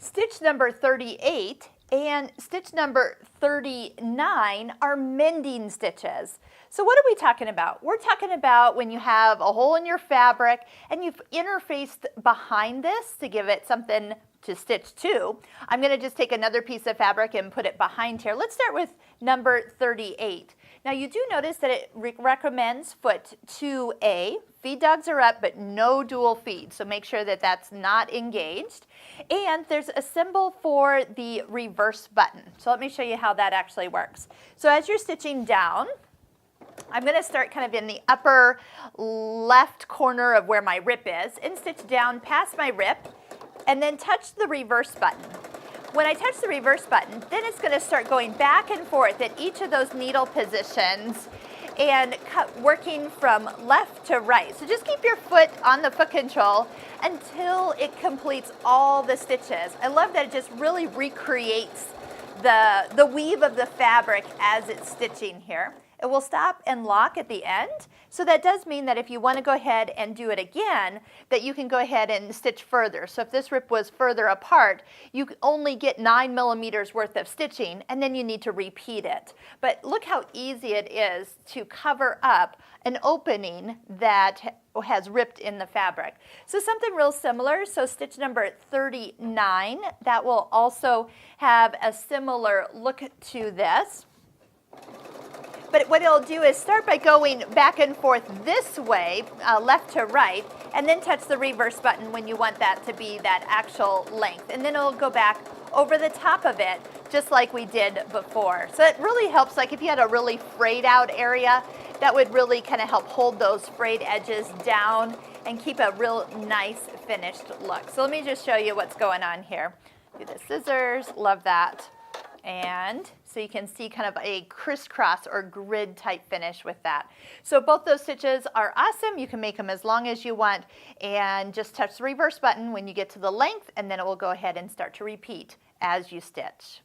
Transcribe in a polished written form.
Stitch number 38 and stitch number 39 are mending stitches. So what are we talking about? We're talking about when you have a hole in your fabric and you've interfaced behind this to give it something to stitch to. I'm going to just take another piece of fabric and put it behind here. Let's start with number 38. Now you do notice that it recommends foot 2A. Feed dogs are up, but no dual feed, so make sure that that's not engaged. And there's a symbol for the reverse button. So let me show you how that actually works. So as you're stitching down, I'm going to start kind of in the upper left corner of where my rip is and stitch down past my rip and then touch the reverse button. When I touch the reverse button, then it's going to start going back and forth at each of those needle positions and working from left to right. So just keep your foot on the foot control until it completes all the stitches. I love that it just really recreates the weave of the fabric as it's stitching here. It will stop and lock at the end. So that does mean that if you want to go ahead and do it again, that you can go ahead and stitch further. So if this rip was further apart, you only get 9 millimeters worth of stitching, and then you need to repeat it. But look how easy it is to cover up an opening that has ripped in the fabric. So something real similar, so stitch number 39, that will also have a similar look to this. But what it'll do is start by going back and forth this way, left to right, and then touch the reverse button when you want that to be that actual length. And then it'll go back over the top of it, just like we did before. So it really helps, like if you had a really frayed out area, that would really kind of help hold those frayed edges down and keep a real nice finished look. So let me just show you what's going on here. Do the scissors, love that. And so you can see kind of a crisscross or grid type finish with that. So both those stitches are awesome. You can make them as long as you want and just touch the reverse button when you get to the length, and then it will go ahead and start to repeat as you stitch.